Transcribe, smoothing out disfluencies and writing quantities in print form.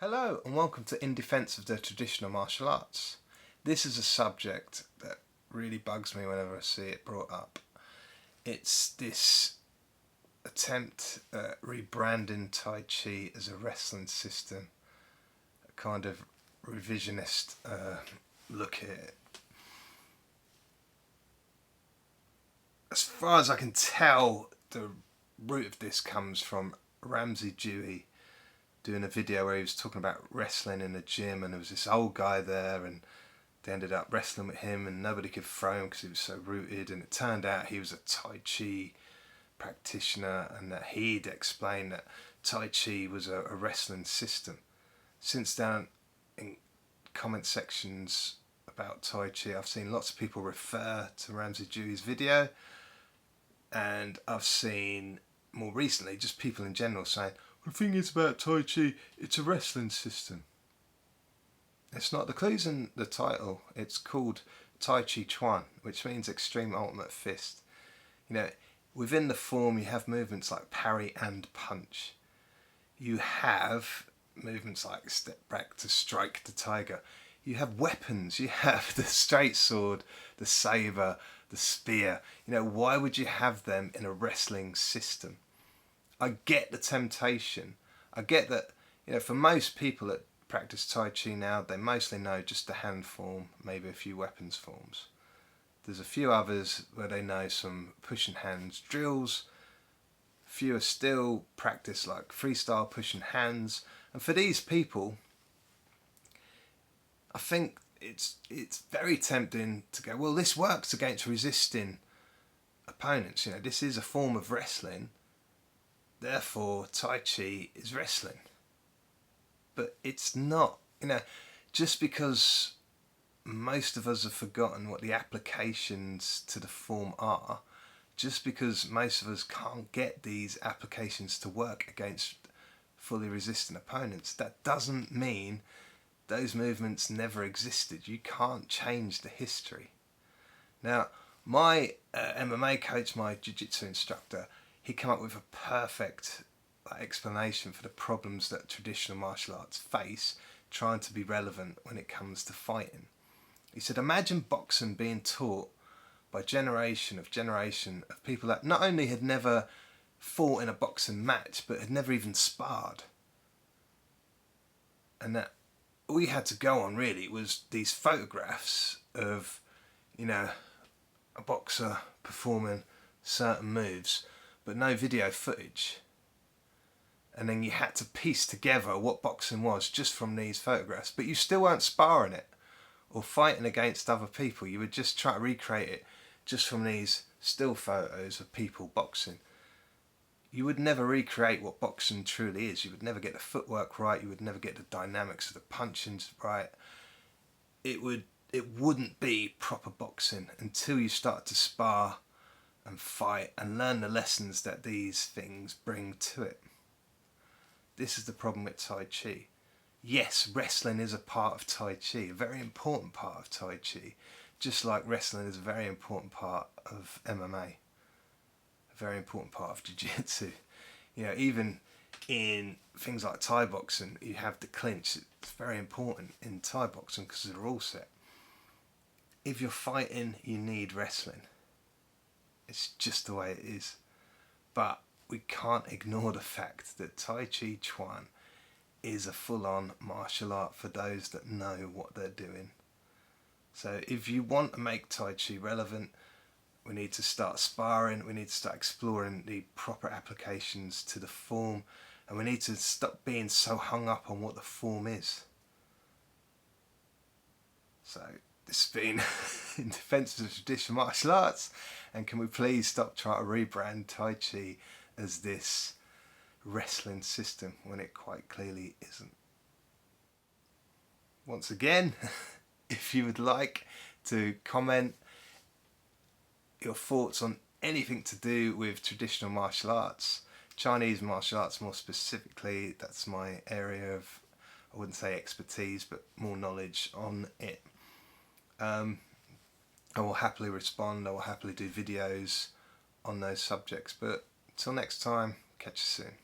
Hello and welcome to In Defence of the Traditional Martial Arts. This is a subject that really bugs me whenever I see it brought up. It's this attempt at rebranding Tai Chi as a wrestling system, a kind of revisionist look at it. As far as I can tell, the root of this comes from Ramsey Dewey doing a video where he was talking about wrestling in a gym, and there was this old guy there and they ended up wrestling with him and nobody could throw him because he was so rooted, and it turned out he was a Tai Chi practitioner and that he'd explained that Tai Chi was a wrestling system. Since then, in comment sections about Tai Chi, I've seen lots of people refer to Ramsey Dewey's video, and I've seen more recently just people in general saying, the thing is about Tai Chi, it's a wrestling system. It's not. The clue's in the title. It's called Tai Chi Chaun, which means extreme ultimate fist. You know, within the form you have movements like parry and punch. You have movements like step back to strike the tiger. You have weapons. You have the straight sword, the saber, the spear. You know, why would you have them in a wrestling system? I get the temptation. I get that, you know, for most people that practice Tai Chi now, they mostly know just the hand form, maybe a few weapons forms. There's a few others where they know some pushing hands drills. Fewer still practice like freestyle pushing hands. And for these people, I think it's very tempting to go, well, this works against resisting opponents. You know, this is a form of wrestling. Therefore, Tai Chi is wrestling. But it's not. You know, just because most of us have forgotten what the applications to the form are, just because most of us can't get these applications to work against fully resistant opponents, that doesn't mean those movements never existed. You can't change the history. Now, my MMA coach, my jiu-jitsu instructor, he came up with a perfect explanation for the problems that traditional martial arts face trying to be relevant when it comes to fighting. He said, imagine boxing being taught by generation of people that not only had never fought in a boxing match but had never even sparred. And that all you had to go on really was these photographs of, you know, a boxer performing certain moves, but no video footage. And then you had to piece together what boxing was just from these photographs, but you still weren't sparring it or fighting against other people. You would just try to recreate it just from these still photos of people boxing. You would never recreate what boxing truly is. You would never get the footwork right. You would never get the dynamics of the punchings right. It wouldn't be proper boxing until you start to spar and fight and learn the lessons that these things bring to it. This is the problem with Tai Chi. Yes, wrestling is a part of Tai Chi, a very important part of Tai Chi, just like wrestling is a very important part of MMA, a very important part of jiu-jitsu. You know, even in things like Thai boxing, you have the clinch. It's very important in Thai boxing because of the rule set. If you're fighting, you need wrestling. It's just the way it is. But we can't ignore the fact that Tai Chi Chuan is a full-on martial art for those that know what they're doing. So if you want to make Tai Chi relevant, we need to start sparring, we need to start exploring the proper applications to the form, and we need to stop being so hung up on what the form is. So this has been In Defence of Traditional Martial Arts, and can we please stop trying to rebrand Tai Chi as this wrestling system when it quite clearly isn't. Once again, if you would like to comment your thoughts on anything to do with traditional martial arts, Chinese martial arts more specifically, that's my area of, I wouldn't say expertise, but more knowledge on it. I will happily respond, I will happily do videos on those subjects, but until next time, catch you soon.